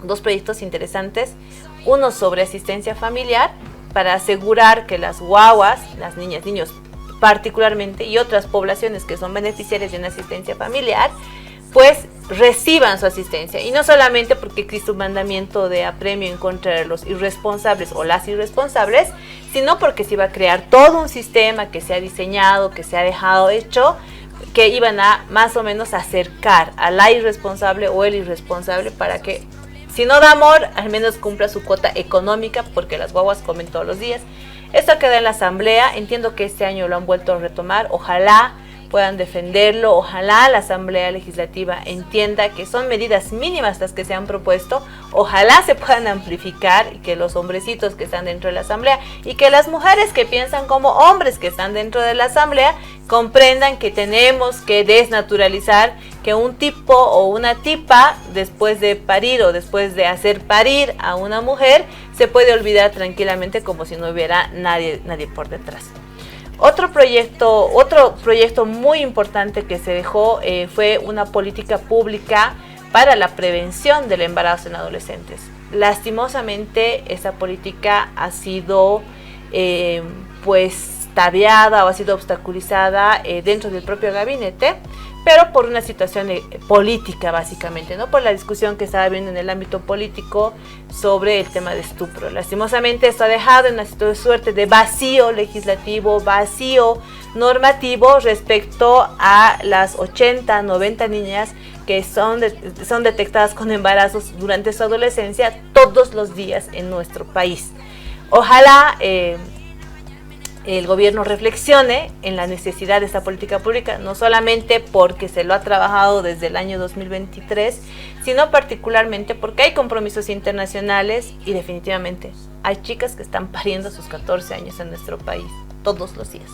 dos proyectos interesantes, uno sobre asistencia familiar, para asegurar que las guaguas, las niñas, niños particularmente, y otras poblaciones que son beneficiarias de una asistencia familiar, pues reciban su asistencia, y no solamente porque existe un mandamiento de apremio en contra de los irresponsables o las irresponsables, sino porque se iba a crear todo un sistema que se ha diseñado, que se ha dejado hecho, que iban a más o menos acercar a la irresponsable o el irresponsable, para que, si no da amor, al menos cumpla su cuota económica, porque las guaguas comen todos los días. Esto queda en la Asamblea, entiendo que este año lo han vuelto a retomar, ojalá puedan defenderlo, ojalá la Asamblea Legislativa entienda que son medidas mínimas las que se han propuesto, ojalá se puedan amplificar, y que los hombrecitos que están dentro de la Asamblea y que las mujeres que piensan como hombres que están dentro de la Asamblea comprendan que tenemos que desnaturalizar que un tipo o una tipa, después de parir o después de hacer parir a una mujer, se puede olvidar tranquilamente como si no hubiera nadie por detrás. Otro proyecto muy importante que se dejó fue una política pública para la prevención del embarazo en adolescentes. Lastimosamente, esa política ha sido tabiada o ha sido obstaculizada dentro del propio gabinete, pero por una situación política, básicamente, ¿no? Por la discusión que estaba habiendo en el ámbito político sobre el tema de estupro. Lastimosamente, esto ha dejado en una suerte de vacío legislativo, vacío normativo respecto a las 80, 90 niñas que son detectadas con embarazos durante su adolescencia todos los días en nuestro país. Ojalá el gobierno reflexione en la necesidad de esta política pública, no solamente porque se lo ha trabajado desde el año 2023, sino particularmente porque hay compromisos internacionales y definitivamente hay chicas que están pariendo a sus 14 años en nuestro país todos los días.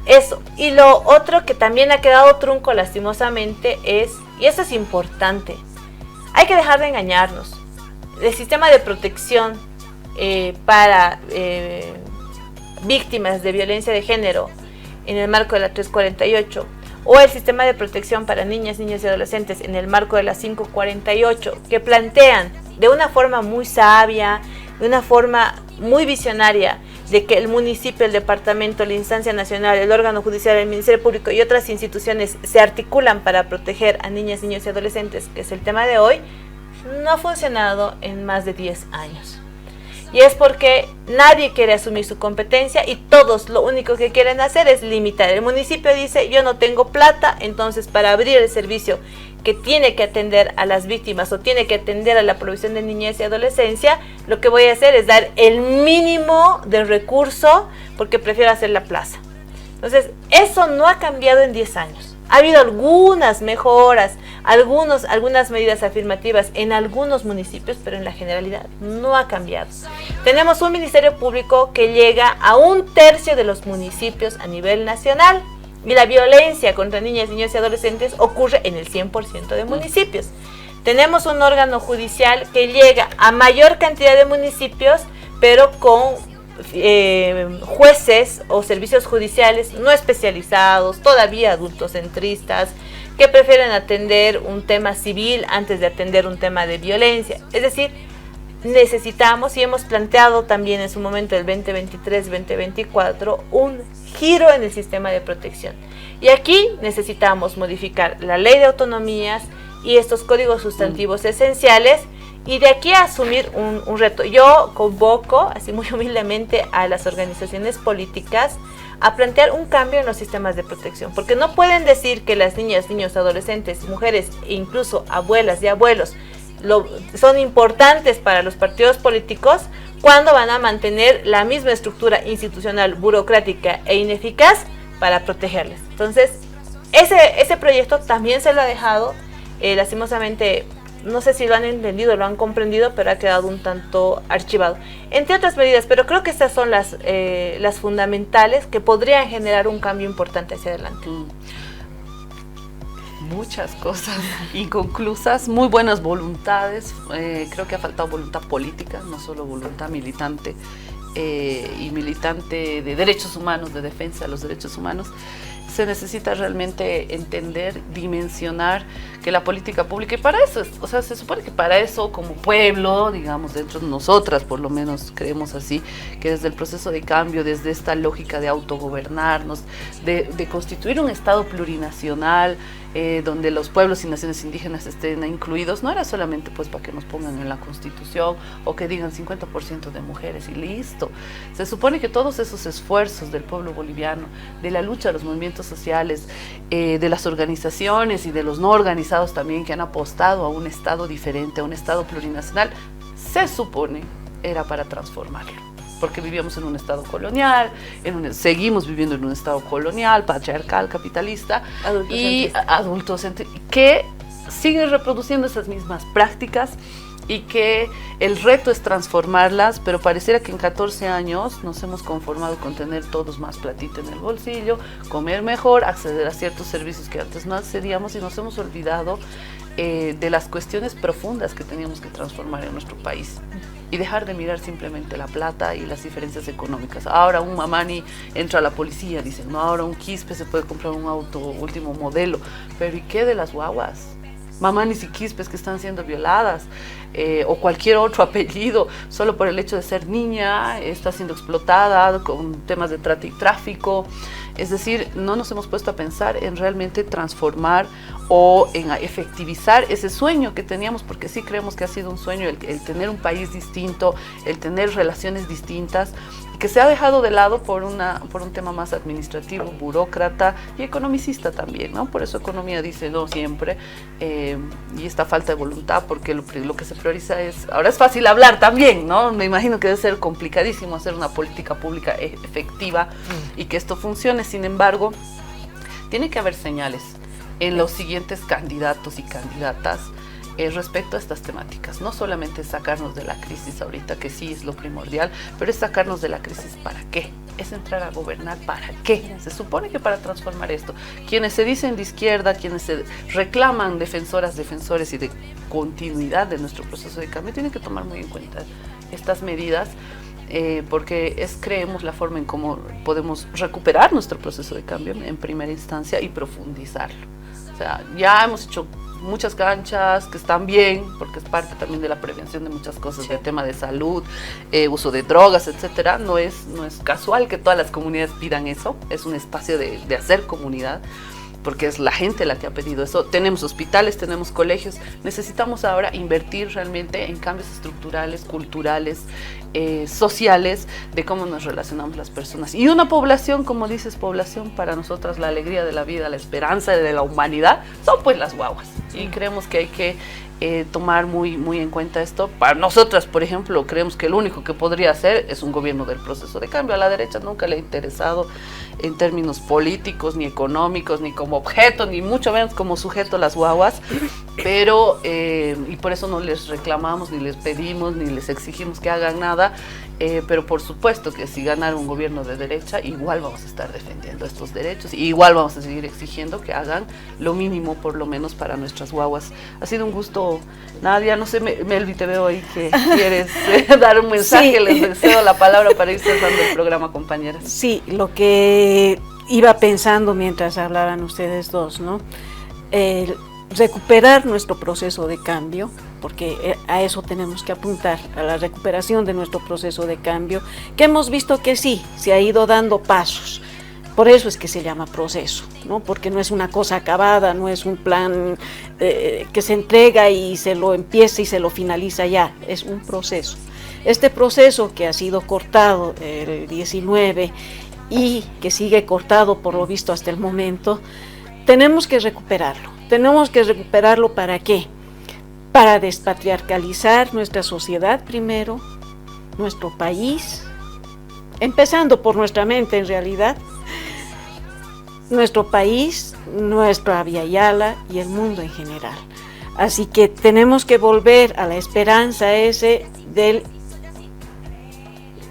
Eso. Y lo otro que también ha quedado trunco lastimosamente es, y esto es importante, hay que dejar de engañarnos. El sistema de protección para víctimas de violencia de género en el marco de la 348 o el sistema de protección para niñas, niños y adolescentes en el marco de la 548, que plantean de una forma muy sabia, de una forma muy visionaria, de que el municipio, el departamento, la instancia nacional, el órgano judicial, el Ministerio Público y otras instituciones se articulan para proteger a niñas, niños y adolescentes, que es el tema de hoy, no ha funcionado en más de 10 años. Y es porque nadie quiere asumir su competencia y todos lo único que quieren hacer es limitar. El municipio dice, yo no tengo plata, entonces para abrir el servicio que tiene que atender a las víctimas o tiene que atender a la provisión de niñez y adolescencia, lo que voy a hacer es dar el mínimo de recurso porque prefiero hacer la plaza. Entonces, eso no ha cambiado en 10 años. Ha habido algunas mejoras, algunas medidas afirmativas en algunos municipios, pero en la generalidad no ha cambiado. Tenemos un Ministerio Público que llega a 1/3 de los municipios a nivel nacional y la violencia contra niñas, niños y adolescentes ocurre en el 100% de municipios. Tenemos un órgano judicial que llega a mayor cantidad de municipios, pero con jueces o servicios judiciales no especializados, todavía adultocentristas, que prefieren atender un tema civil antes de atender un tema de violencia. Es decir, necesitamos, y hemos planteado también en su momento el 2023-2024, un giro en el sistema de protección. Y aquí necesitamos modificar la ley de autonomías y estos códigos sustantivos esenciales, y de aquí a asumir un reto. Yo convoco, así muy humildemente, a las organizaciones políticas a plantear un cambio en los sistemas de protección, porque no pueden decir que las niñas, niños, adolescentes, mujeres e incluso abuelas y abuelos son importantes para los partidos políticos cuando van a mantener la misma estructura institucional, burocrática e ineficaz para protegerles. Entonces, ese proyecto también se lo ha dejado, lastimosamente, no sé si lo han entendido, lo han comprendido, pero ha quedado un tanto archivado. Entre otras medidas, pero creo que estas son las fundamentales que podrían generar un cambio importante hacia adelante. Muchas cosas inconclusas, muy buenas voluntades. Creo que ha faltado voluntad política, no solo voluntad militante y militante de derechos humanos, de defensa de los derechos humanos. Se necesita realmente entender, dimensionar que la política pública, y para eso, o sea, se supone que para eso como pueblo, digamos, dentro de nosotras por lo menos creemos así, que desde el proceso de cambio, desde esta lógica de autogobernarnos, de constituir un Estado plurinacional, donde los pueblos y naciones indígenas estén incluidos, no era solamente pues para que nos pongan en la Constitución o que digan 50% de mujeres y listo. Se supone que todos esos esfuerzos del pueblo boliviano, de la lucha de los movimientos sociales, de las organizaciones y de los no organizados también que han apostado a un Estado diferente, a un Estado plurinacional, se supone era para transformarlo. Porque vivíamos en un Estado colonial, seguimos viviendo en un Estado colonial, patriarcal, capitalista y adultocéntrico, que sigue reproduciendo esas mismas prácticas y que el reto es transformarlas, pero pareciera que en 14 años nos hemos conformado con tener todos más platita en el bolsillo, comer mejor, acceder a ciertos servicios que antes no accedíamos y nos hemos olvidado de las cuestiones profundas que teníamos que transformar en nuestro país y dejar de mirar simplemente la plata y las diferencias económicas. Ahora un mamani entra a la policía, dicen, no, ahora un quispe se puede comprar un auto último modelo, pero ¿y qué de las guaguas? Mamanis y quispes que están siendo violadas, o cualquier otro apellido, solo por el hecho de ser niña, está siendo explotada con temas de trata y tráfico. Es decir, no nos hemos puesto a pensar en realmente transformar o en efectivizar ese sueño que teníamos, porque sí creemos que ha sido un sueño el tener un país distinto, el tener relaciones distintas, y que se ha dejado de lado por un tema más administrativo, burócrata y economicista también, ¿no? Por eso economía dice no siempre, y esta falta de voluntad, porque lo que se prioriza es, ahora es fácil hablar también, ¿no? Me imagino que debe ser complicadísimo hacer una política pública efectiva y que esto funcione. Sin embargo, tiene que haber señales en los siguientes candidatos y candidatas respecto a estas temáticas. No solamente sacarnos de la crisis ahorita, que sí es lo primordial, pero es sacarnos de la crisis ¿para qué? Es entrar a gobernar ¿para qué? Se supone que para transformar esto. Quienes se dicen de izquierda, quienes se reclaman defensores y de continuidad de nuestro proceso de cambio, tienen que tomar muy en cuenta estas medidas porque creemos la forma en cómo podemos recuperar nuestro proceso de cambio en primera instancia y profundizarlo. O sea, ya hemos hecho muchas canchas que están bien, porque es parte también de la prevención de muchas cosas, del tema de salud, uso de drogas, etcétera. No es casual que todas las comunidades pidan eso, es un espacio de hacer comunidad, porque es la gente la que ha pedido eso. Tenemos hospitales, tenemos colegios, necesitamos ahora invertir realmente en cambios estructurales, culturales, sociales, de cómo nos relacionamos las personas. Y una población, como dices, población, para nosotras la alegría de la vida, la esperanza de la humanidad, son pues las guaguas. Y creemos que hay que tomar muy en cuenta esto. Para nosotras, por ejemplo, creemos que lo único que podría hacer es un gobierno del proceso de cambio. A la derecha nunca le ha interesado en términos políticos, ni económicos, ni como objeto, ni mucho menos como sujeto las guaguas, pero, y por eso no les reclamamos, ni les pedimos, ni les exigimos que hagan nada, pero por supuesto que si ganara un gobierno de derecha, igual vamos a estar defendiendo estos derechos, y igual vamos a seguir exigiendo que hagan lo mínimo, por lo menos para nuestras guaguas. Ha sido un gusto, Nadia. No sé, Melvi, te veo ahí que quieres dar un mensaje. Sí. Les deseo la palabra para ir cerrando el programa, compañeras. Sí, lo que iba pensando mientras hablaban ustedes dos, ¿no? Recuperar nuestro proceso de cambio, porque a eso tenemos que apuntar, a la recuperación de nuestro proceso de cambio, que hemos visto que sí, se ha ido dando pasos. Por eso es que se llama proceso, ¿no? Porque no es una cosa acabada, no es un plan que se entrega y se lo empieza y se lo finaliza ya, es un proceso. Este proceso que ha sido cortado el 19 y que sigue cortado por lo visto hasta el momento, tenemos que recuperarlo. Tenemos que recuperarlo, ¿para qué? Para despatriarcalizar nuestra sociedad primero, nuestro país, empezando por nuestra mente en realidad, nuestro país, nuestra Abya Yala y el mundo en general. Así que tenemos que volver a la esperanza ese del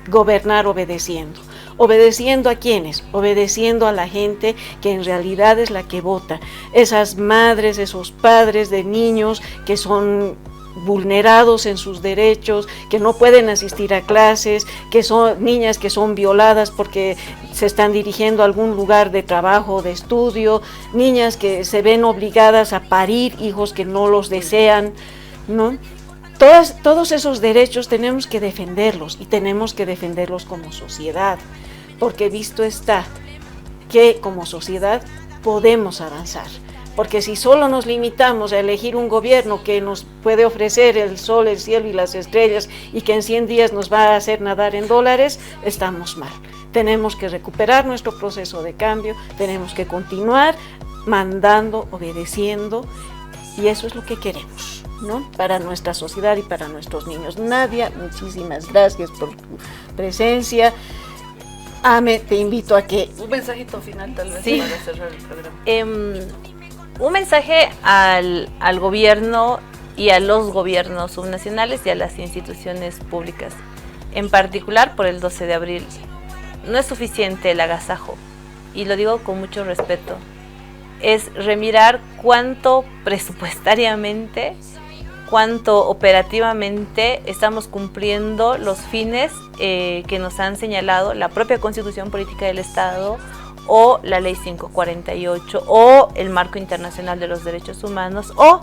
gobernar obedeciendo. ¿Obedeciendo a quiénes? Obedeciendo a la gente que en realidad es la que vota. Esas madres, esos padres de niños que son vulnerados en sus derechos, que no pueden asistir a clases, que son niñas que son violadas porque se están dirigiendo a algún lugar de trabajo o de estudio, niñas que se ven obligadas a parir hijos que no los desean, ¿no? Todos esos derechos tenemos que defenderlos, y tenemos que defenderlos como sociedad, porque visto está que como sociedad podemos avanzar. Porque si solo nos limitamos a elegir un gobierno que nos puede ofrecer el sol, el cielo y las estrellas, y que en 100 días nos va a hacer nadar en dólares, estamos mal. Tenemos que recuperar nuestro proceso de cambio, tenemos que continuar mandando, obedeciendo, y eso es lo que queremos, ¿no? Para nuestra sociedad y para nuestros niños. Nadia, muchísimas gracias por tu presencia. Ame, te invito a que... Un mensajito final tal vez, sí, para cerrar el programa. Un mensaje al gobierno y a los gobiernos subnacionales y a las instituciones públicas, en particular por el 12 de abril. No es suficiente el agasajo, y lo digo con mucho respeto. Es remirar cuánto presupuestariamente, cuánto operativamente estamos cumpliendo los fines que nos han señalado la propia Constitución Política del Estado, o la Ley 548, o el Marco Internacional de los Derechos Humanos, o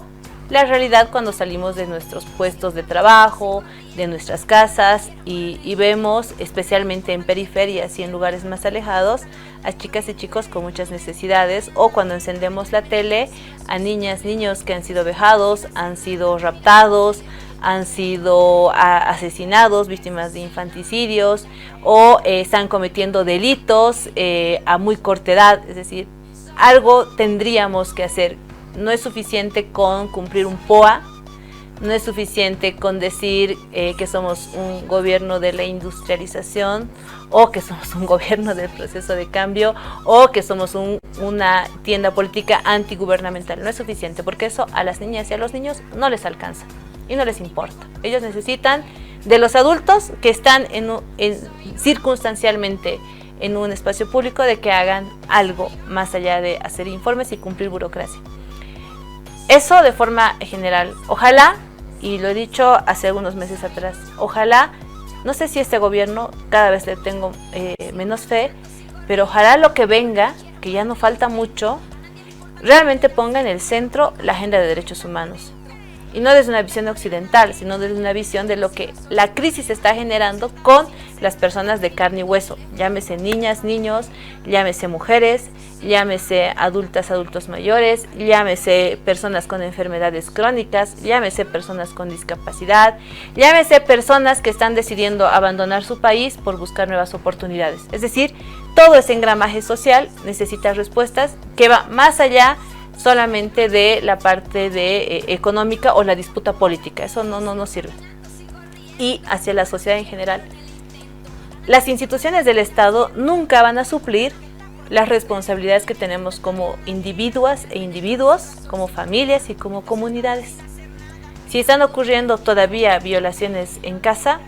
la realidad cuando salimos de nuestros puestos de trabajo, de nuestras casas, y vemos, especialmente en periferias y en lugares más alejados, a chicas y chicos con muchas necesidades, o cuando encendemos la tele, a niñas, niños que han sido vejados, han sido raptados, han sido asesinados, víctimas de infanticidios, o están cometiendo delitos a muy corta edad. Es decir, algo tendríamos que hacer. No es suficiente con cumplir un POA, no es suficiente con decir que somos un gobierno de la industrialización, o que somos un gobierno del proceso de cambio, o que somos una tienda política antigubernamental. No es suficiente, porque eso a las niñas y a los niños no les alcanza y no les importa. Ellos necesitan de los adultos que están circunstancialmente en un espacio público, de que hagan algo más allá de hacer informes y cumplir burocracia. Eso de forma general. Ojalá, y lo he dicho hace algunos meses atrás, ojalá No sé si este gobierno, cada vez le tengo menos fe, pero ojalá lo que venga, que ya no falta mucho, realmente ponga en el centro la agenda de derechos humanos. Y no desde una visión occidental, sino desde una visión de lo que la crisis está generando con las personas de carne y hueso. Llámese niñas, niños, llámese mujeres, llámese adultas, adultos mayores, llámese personas con enfermedades crónicas, llámese personas con discapacidad, llámese personas que están decidiendo abandonar su país por buscar nuevas oportunidades. Es decir, todo ese engramaje social necesita respuestas que va más allá solamente de la parte económica o la disputa política. Eso no sirve. Y hacia la sociedad en general. Las instituciones del Estado nunca van a suplir las responsabilidades que tenemos como individuas e individuos, como familias y como comunidades. Si están ocurriendo todavía violaciones en casa,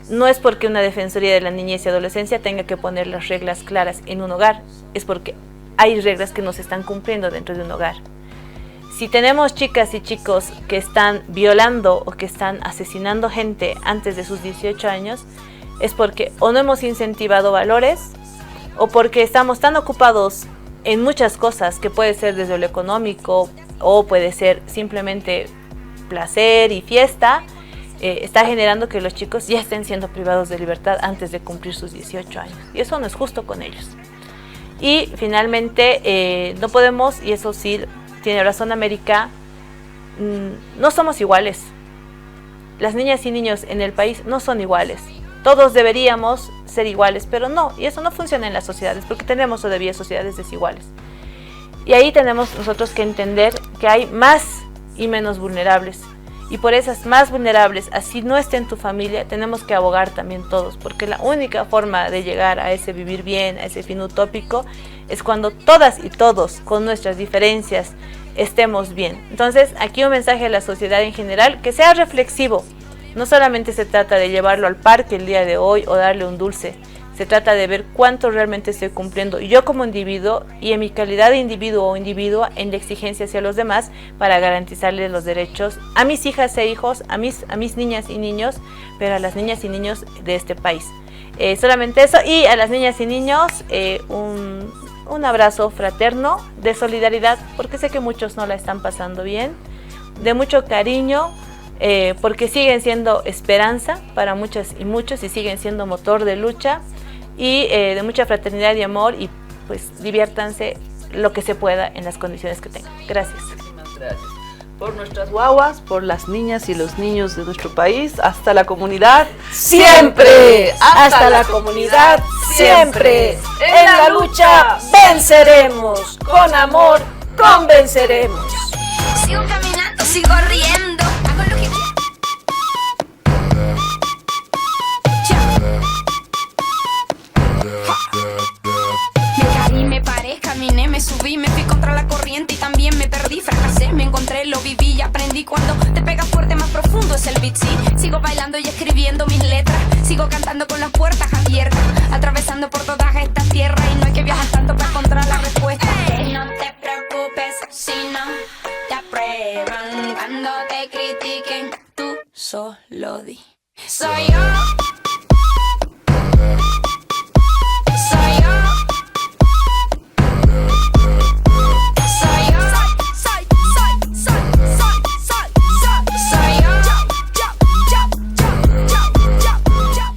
no es porque una Defensoría de la Niñez y Adolescencia tenga que poner las reglas claras en un hogar, es porque hay reglas que no se están cumpliendo dentro de un hogar. Si tenemos chicas y chicos que están violando o que están asesinando gente antes de sus 18 años, es porque o no hemos incentivado valores o porque estamos tan ocupados en muchas cosas que puede ser desde lo económico o puede ser simplemente placer y fiesta, está generando que los chicos ya estén siendo privados de libertad antes de cumplir sus 18 años. Y eso no es justo con ellos. Y finalmente no podemos, y eso sí tiene razón América, no somos iguales. Las niñas y niños en el país no son iguales. Todos deberíamos ser iguales, pero no, y eso no funciona en las sociedades, porque tenemos todavía sociedades desiguales. Y ahí tenemos nosotros que entender que hay más y menos vulnerables. Y por esas más vulnerables, así no esté en tu familia, tenemos que abogar también todos, porque la única forma de llegar a ese vivir bien, a ese fin utópico, es cuando todas y todos, con nuestras diferencias, estemos bien. Entonces, aquí un mensaje a la sociedad en general, que sea reflexivo. No solamente se trata de llevarlo al parque el día de hoy o darle un dulce, se trata de ver cuánto realmente estoy cumpliendo yo como individuo y en mi calidad de individuo o individua en la exigencia hacia los demás para garantizarles los derechos a mis hijas e hijos, a mis niñas y niños, pero a las niñas y niños de este país. Solamente eso, y a las niñas y niños un abrazo fraterno de solidaridad, porque sé que muchos no la están pasando bien, de mucho cariño, porque siguen siendo esperanza para muchas y muchos y siguen siendo motor de lucha, y de mucha fraternidad y amor, y pues diviértanse lo que se pueda en las condiciones que tengan. Gracias. Muchísimas gracias. Por nuestras guaguas, por las niñas y los niños de nuestro país, hasta la comunidad siempre, hasta la comunidad siempre. En la lucha venceremos, con amor convenceremos. Sigo caminando, sigo riendo, hago lo que quiero. Me paré, caminé, me subí, me fui contra la corriente y también me perdí, fracasé, me encontré, lo viví y aprendí. Cuando te pega fuerte, más profundo es el beat, sí. Sigo bailando y escribiendo mis letras, sigo cantando con las puertas abiertas, atravesando por toda esta tierra, y no hay que viajar tanto para encontrar la respuesta. Y no te preocupes si no te aprueban, cuando te critiquen, tú solo di: soy yo.